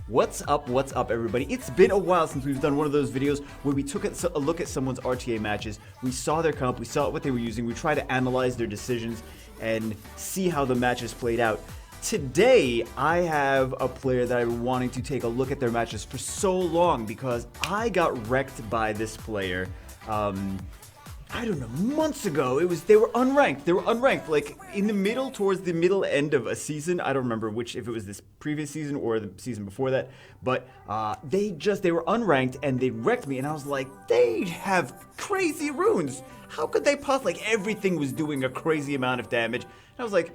What's up everybody? It's been a while since we've done one of those videos where we took a look at someone's RTA matches, we saw their comp, we saw what they were using, we try to analyze their decisions and see how the matches played out. Today, I have a player that I've been wanting to take a look at their matches for so long because I got wrecked by this player, I don't know, months ago. They were unranked, like in the middle, towards the middle end of a season. I don't remember if it was this previous season or the season before that, but they were unranked and they wrecked me, and I was like, they have crazy runes. How could they like everything was doing a crazy amount of damage? And I was like,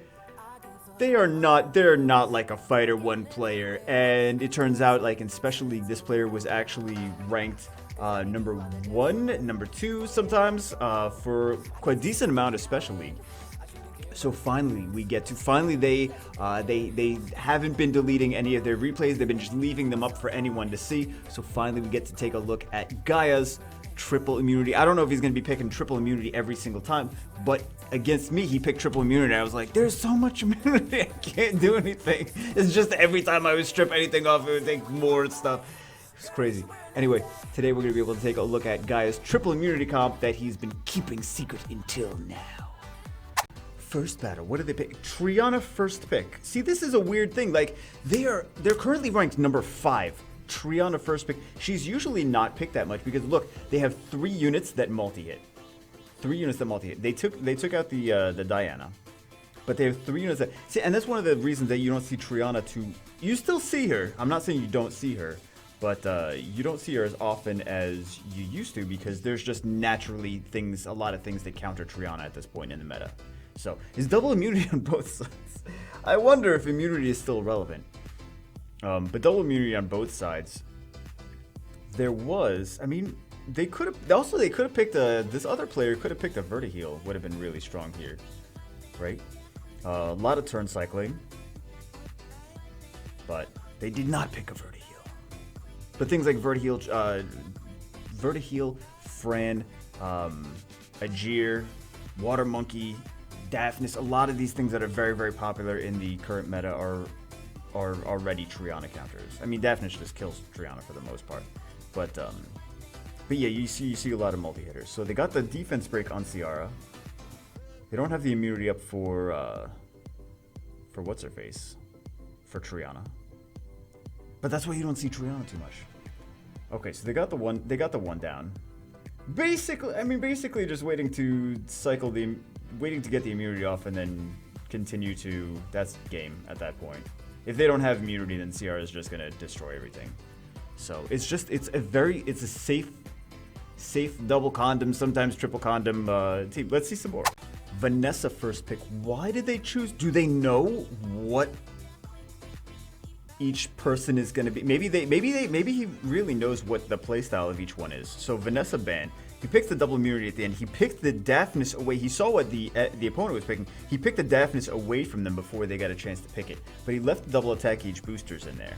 they're not like a Fighter 1 player, and it turns out, like, in Special League, this player was actually ranked number 1, number 2 sometimes, for quite a decent amount of Special League. So finally, they haven't been deleting any of their replays, they've been just leaving them up for anyone to see, so finally we get to take a look at GAIA's triple immunity. I don't know if he's going to be picking triple immunity every single time, but against me, he picked triple immunity. I was like, there's so much immunity, I can't do anything. It's just every time I would strip anything off, it would take more stuff. It's crazy. Anyway, today we're going to be able to take a look at GAIA's triple immunity comp that he's been keeping secret until now. First battle, what did they pick? Triana first pick. See, this is a weird thing. Like, they're currently ranked number 5. Triana first pick. She's usually not picked that much because look, they have 3 units that multi-hit. 3 units that multi-hit. They took out the Diana, but they have 3 units that see, and that's one of the reasons that you don't see Triana too. You still see her. I'm not saying you don't see her, but you don't see her as often as you used to because there's just naturally a lot of things that counter Triana at this point in the meta. So is double immunity on both sides? I wonder if immunity is still relevant. But double immunity on both sides. There was, I mean, they could have picked this other player could have picked a Vertiheel, would have been really strong here, right? A lot of turn cycling, but they did not pick a Vertiheel. But things like Vertiheel, Fran, Ajir, Water Monkey, Daphnis, a lot of these things that are very, very popular in the current meta are already Triana counters. I mean, Daphnis just kills Triana for the most part, but yeah, you see a lot of multi-hitters. So they got the defense break on Ciara. They don't have the immunity up for what's her face, for Triana. But that's why you don't see Triana too much. Okay, so they got the one down. Basically just waiting to get the immunity off and then continue to. That's game at that point. If they don't have immunity, then Ciara is just gonna destroy everything. So it's a safe double condom, sometimes triple condom team. Let's see some more. Vanessa first pick. Why did they choose? Do they know what each person is gonna be? Maybe he really knows what the playstyle of each one is. So Vanessa ban. He picked the double immunity at the end. He picked the Daphnis away. He saw what the opponent was picking. He picked the Daphnis away from them before they got a chance to pick it. But he left the double attack each boosters in there.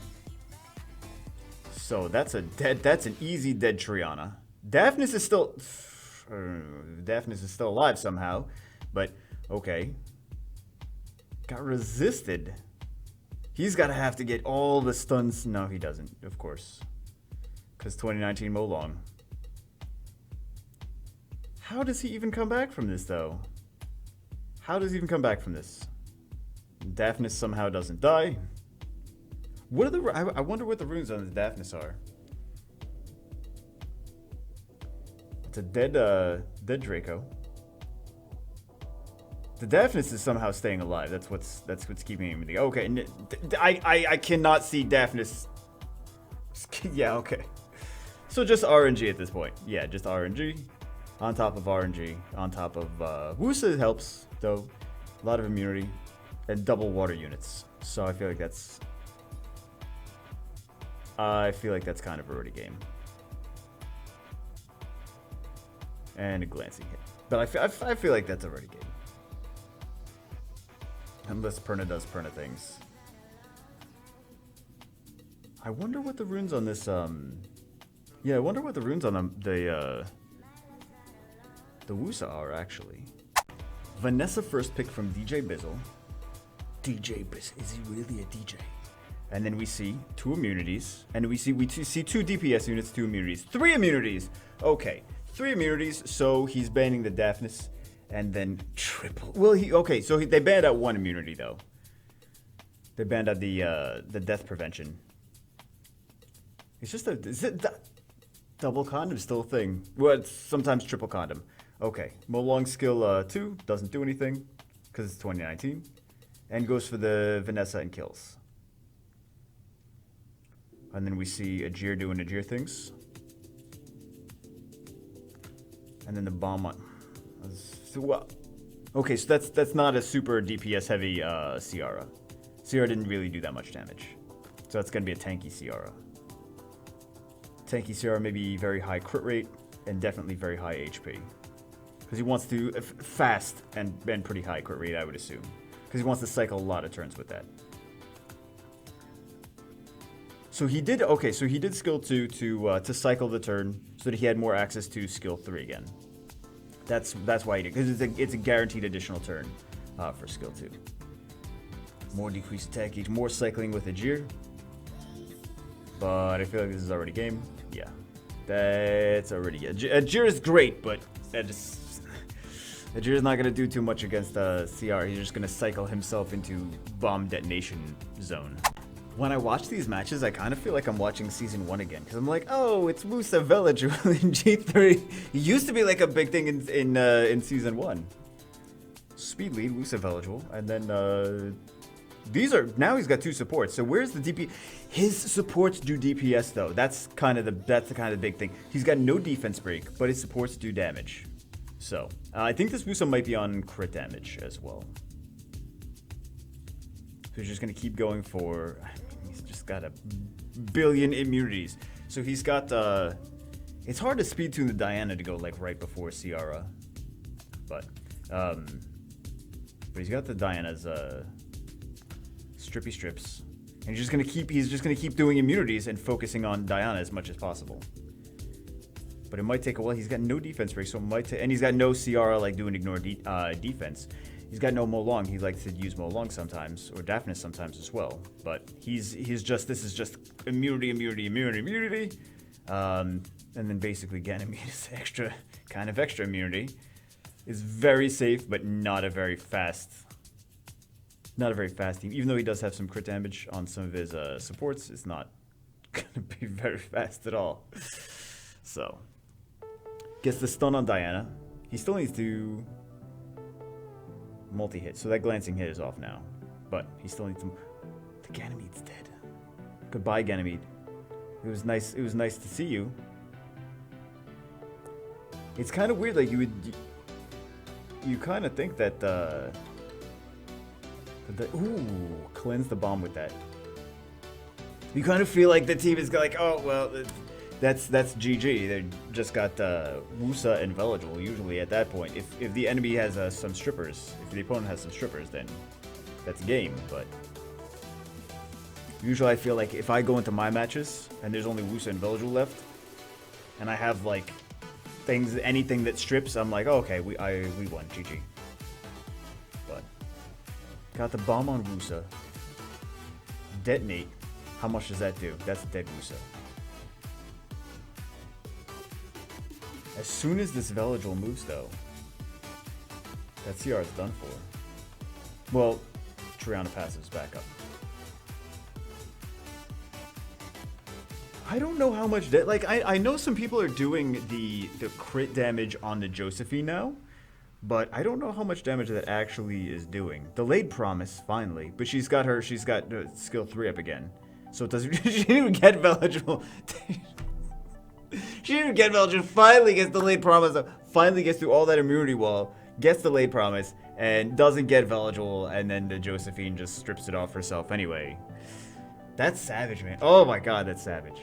So that's an easy dead Triana. Daphnis is still alive somehow, but okay. Got resisted. He's gotta have to get all the stuns. No, he doesn't, of course. Because 2019 Molong. How does he even come back from this, though? How does he even come back from this? Daphnis somehow doesn't die. What are I wonder what the runes on this Daphnis are. It's a dead Draco. The Daphnis is somehow staying alive. That's what's keeping him in the. Okay, I cannot see Daphnis. Yeah, okay. So just RNG at this point. Yeah, just RNG. On top of RNG, on top of Wusa helps, though. A lot of immunity and double water units. So I feel like that's kind of already game. And a glancing hit, but I feel like that's already game. Unless Perna does Perna things. I wonder what the runes on this yeah, I wonder what the runes on the Wusa are, actually. Vanessa first pick from DJ Bizzle. DJ Bizzle. Is he really a DJ? And then we see 2 immunities. And we see 2 DPS units, 2 immunities. 3 immunities! Okay, 3 immunities, so he's banning the deafness. And then triple. Well, they banned out 1 immunity, though. They banned out the death prevention. It's just is it double condom still a thing? Well, it's sometimes triple condom. Okay, Molong skill 2 doesn't do anything because it's 2019, and goes for the Vanessa and kills. And then we see Ajir doing Ajir things, and then the bomb on. Well, okay, so that's not a super DPS heavy Ciara. Ciara didn't really do that much damage, so that's gonna be a tanky Ciara. Tanky Ciara, maybe very high crit rate and definitely very high HP, because he wants to fast and pretty high crit rate, I would assume, because he wants to cycle a lot of turns with that. So he did skill 2 to cycle the turn so that he had more access to skill 3 again. That's why he did, because it's a guaranteed additional turn for skill 2. More decreased attack gauge, more cycling with Ajir. But I feel like this is already game. Yeah, that's already good. Ajir is great, but Ajir is not going to do too much against CR. He's just going to cycle himself into bomb detonation zone. When I watch these matches, I kind of feel like I'm watching Season 1 again, because I'm like, oh, it's Musa Village in G3. It used to be like a big thing in Season 1. Speed lead, Musa Village, and then now he's got 2 supports. So where's the DP? His supports do DPS though. That's the kind of big thing. He's got no defense break, but his supports do damage. So I think this Musa might be on crit damage as well. So he's just gonna keep going for. He's just got a billion immunities. So he's got. It's hard to speed tune the Diana to go like right before Ciara, but he's got the Diana's strippy strips, and he's just gonna keep doing immunities and focusing on Diana as much as possible. But it might take a while. He's got no defense break, so it might and he's got no Ciara like doing ignore defense. He's got no Molong. He likes to use Molong sometimes, or Daphnis sometimes as well. But this is just immunity, and then basically Gany is extra immunity. Is very safe, but not a very fast team. Even though he does have some crit damage on some of his supports, it's not gonna be very fast at all. So gets the stun on Diana. He still needs to multi-hit, so that glancing hit is off now. But he still needs to. The Ganymede's dead. Goodbye, Ganymede. It was nice to see you. It's kind of weird, like you kind of think that ooh, cleanse the bomb with that. You kind of feel like the team is like, oh well, that's GG. They just got Wusa and Veligal. Usually at that point, if the enemy has some strippers, if the opponent has some strippers, then that's game. But usually I feel like if I go into my matches and there's only Wusa and Veligal left, and I have like anything that strips, I'm like, oh, okay, we won, GG. But got the bomb on Wusa. Detonate. How much does that do? That's dead Wusa. As soon as this Veligal moves, though, that CR is done for. Well, Triana passives back up. I don't know how much like I know some people are doing the crit damage on the Josephine now, but I don't know how much damage that actually is doing. Delayed promise finally, but she's got skill 3 up again, so it doesn't. She didn't even get Veligal. She didn't even get Veligal. Finally gets delayed promise. Finally gets through all that immunity wall. Gets delayed promise and doesn't get Veligal, and then the Josephine just strips it off herself anyway. That's savage, man. Oh my god, that's savage.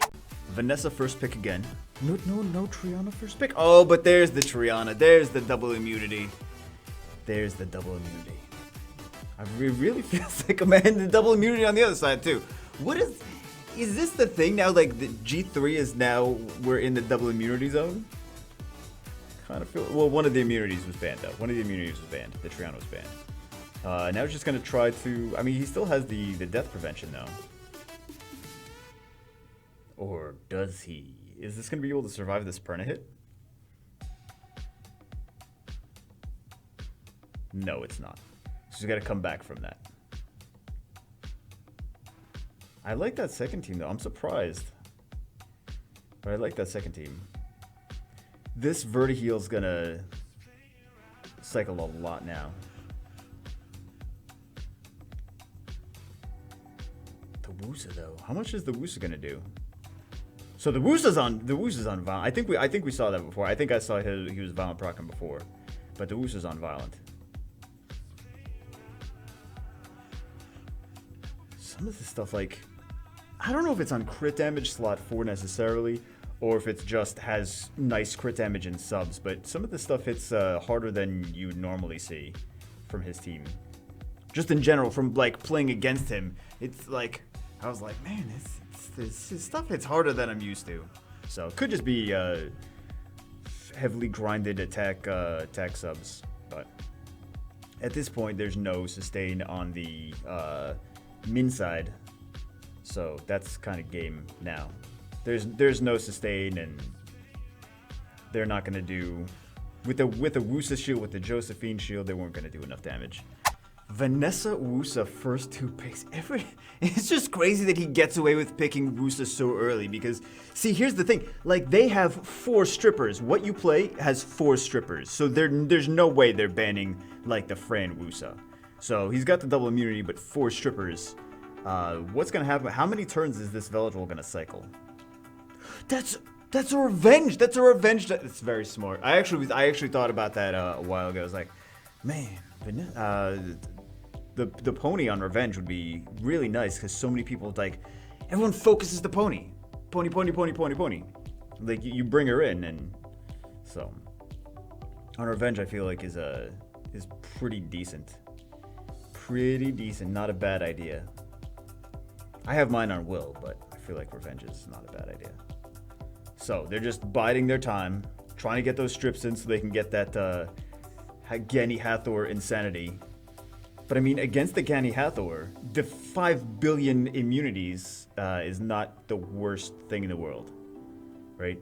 Vanessa first pick again. No Triana first pick. Oh, but there's the Triana. There's the double immunity. There's the double immunity. I really feels like I'm in the double immunity on the other side too. What is this the thing now? Like the G3 is now, we're in the double immunity zone? Kind of feel, well, one of the immunities was banned though. One of the immunities was banned. The Triana was banned. Now he's just gonna try to, I mean, he still has the death prevention though. Or does he? Is this going to be able to survive this Perna hit? No, it's not. She's got to come back from that. I like that second team, though. I'm surprised. But I like that second team. This Vertiheal's going to cycle a lot now. The Wusa, though. How much is the Wusa going to do? So the Wusa's on violent. I think we saw that before. I think I saw he was violent procking before. But the Wusa's on violent. Some of this stuff, like, I don't know if it's on crit damage slot 4 necessarily, or if it just has nice crit damage in subs, but some of this stuff hits harder than you would normally see from his team. Just in general, from like playing against him, it's like, I was like, man, this stuff hits harder than I'm used to. So it could just be heavily grinded attack subs, but at this point, there's no sustain on the min side, so that's kind of game now. There's no sustain, and they're not gonna do with the Wusa shield, with the Josephine shield, they weren't gonna do enough damage. Vanessa Wusa first 2 picks. It's just crazy that he gets away with picking Wusa so early, because see, here's the thing, like, they have 4 strippers. What you play has 4 strippers, so there's no way they're banning like the Fran Wusa. So he's got the double immunity, but 4 strippers. What's gonna happen? How many turns is this Veladrol gonna cycle? That's a revenge. That's a revenge. That's very smart. I actually thought about that a while ago. I was like, man, the pony on revenge would be really nice, because so many people, like, everyone focuses the pony. Pony. Like, you bring her in, and so on revenge, I feel like is pretty decent. Pretty decent, not a bad idea. I have mine on Will, but I feel like revenge is not a bad idea. So they're just biding their time, trying to get those strips in so they can get that Gany Hathor insanity. But I mean, against the Gany Hathor, the 5 billion immunities is not the worst thing in the world, right?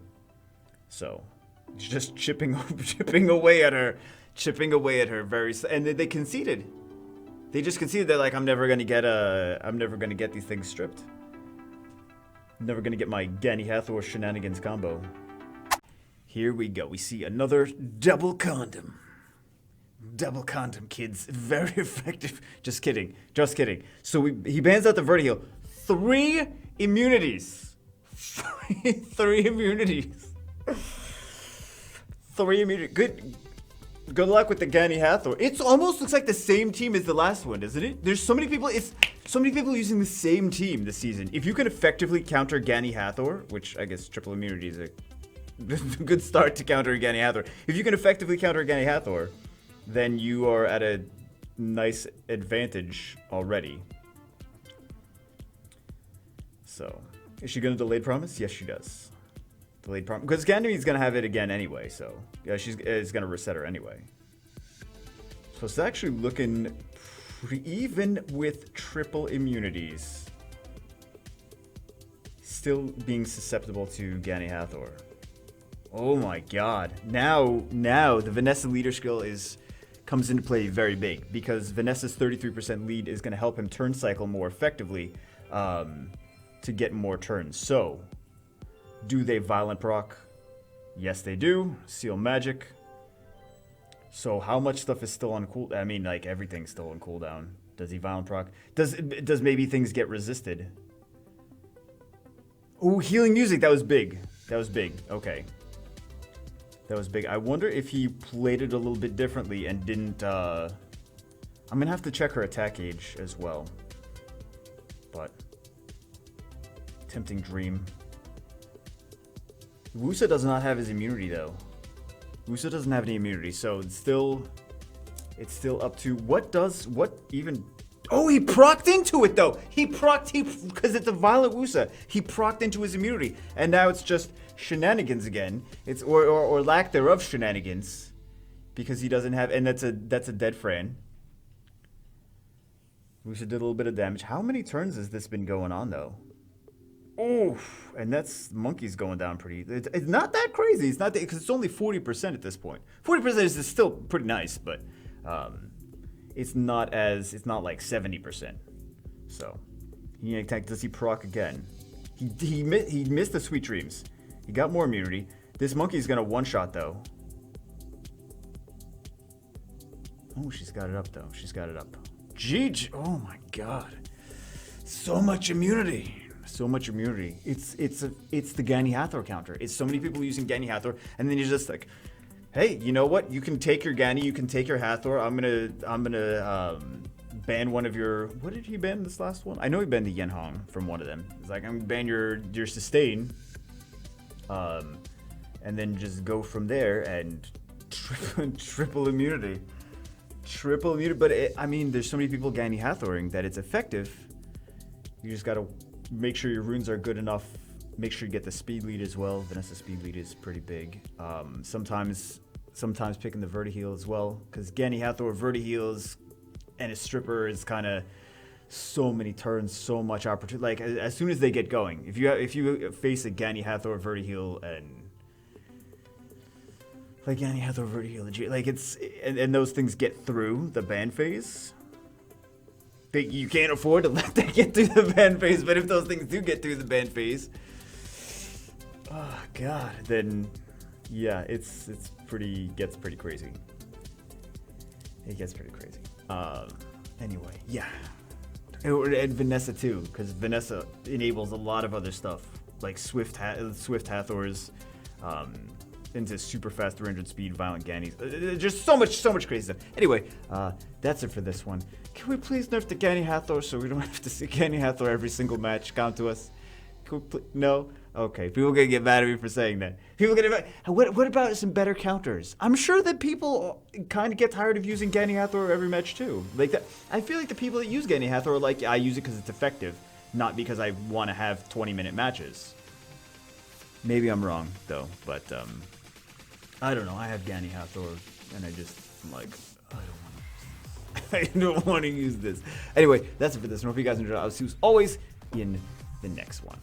So it's just chipping away at her, and they conceded. They just conceded that, like, I'm never gonna get these things stripped. I'm never gonna get my Gany Hathor shenanigans combo. Here we go. We see another double condom. Double condom, kids. Very effective. Just kidding. So he bans out the Vertiheal. 3 immunities. 3 immunities. 3 immunities. Good luck with the Gany Hathor. It almost looks like the same team as the last one, doesn't it? There's so many people. It's so many people using the same team this season. If you can effectively counter Gany Hathor, which I guess triple immunity is a good start to counter Gany Hathor. If you can effectively counter Gany Hathor, then you are at a nice advantage already. So, is she gonna delayed promise? Yes, she does. Delayed promise, because Gany is gonna have it again anyway. So yeah, it's gonna reset her anyway. So it's actually looking even with triple immunities, still being susceptible to Gany Hathor. Oh my god. Now the Vanessa leader skill comes into play very big, because Vanessa's 33% lead is going to help him turn cycle more effectively to get more turns. So, do they violent proc? Yes, they do. Seal magic. So how much stuff is still on cooldown? I mean, like, everything's still on cooldown. Does he violent proc? Does maybe things get resisted? Ooh, healing music. That was big. Okay. That was big. I wonder if he played it a little bit differently and didn't, I'm gonna have to check her attack gauge as well. But, tempting dream. Wusa does not have his immunity, though. Wusa doesn't have any immunity, so it's still up to, oh, he procced into it, though! Because it's a violent Wusa. He procced into his immunity, and now it's just shenanigans again. It's, or lack thereof shenanigans, because he doesn't have, and that's a dead Fran. Wusa did a little bit of damage. How many turns has this been going on, though? Oof. And that's Monkey's going down pretty. It's not that crazy. It's not that, because it's only 40% at this point. 40% is still pretty nice, but it's not like 70%. So, does he proc again? He missed the Sweet Dreams. He got more immunity. This Monkey's gonna one-shot though. Oh, she's got it up though. She's got it up. GG. Oh my god. So much immunity. So much immunity. It's the Gany Hathor counter. It's so many people using Gany Hathor, and then you're just like, hey, you know what? You can take your Gany, you can take your Hathor. I'm gonna ban one of your. What did he ban this last one? I know he banned the Yenhong from one of them. It's like, I'm gonna ban your sustain, and then just go from there and triple immunity. Triple immunity. But I mean, there's so many people Gany Hathoring that it's effective. You just gotta make sure your runes are good enough. Make sure you get the speed lead as well. Vanessa speed lead is pretty big. Sometimes picking the Verti-heal as well, because Gany Hathor Verti-heals and a stripper is kind of so many turns, so much opportunity. Like as soon as they get going, if you face a Gany Hathor Verti-heal and like Gany Hathor Verti-heal, like and those things get through the ban phase. You can't afford to let that get through the ban phase, but if those things do get through the ban phase, oh god, then yeah, gets pretty crazy. It gets pretty crazy. Anyway, yeah, and Vanessa too, because Vanessa enables a lot of other stuff like Swift Hathors, into super fast 300 speed violent Ganys. Just so much crazy stuff. Anyway, that's it for this one. Can we please nerf the Gany Hathor so we don't have to see Gany Hathor every single match count to us? No? Okay, people are gonna get mad at me for saying that. People are gonna get mad. What about some better counters? I'm sure that people kind of get tired of using Gany Hathor every match too. Like that, I feel like the people that use Gany Hathor are like, I use it because it's effective, not because I want to have 20-minute matches. Maybe I'm wrong though, but I don't know. I have Gany Hathor, and I'm like, I don't want to use this. Anyway, that's it for this one. Hope you guys enjoyed. I'll see you as always in the next one.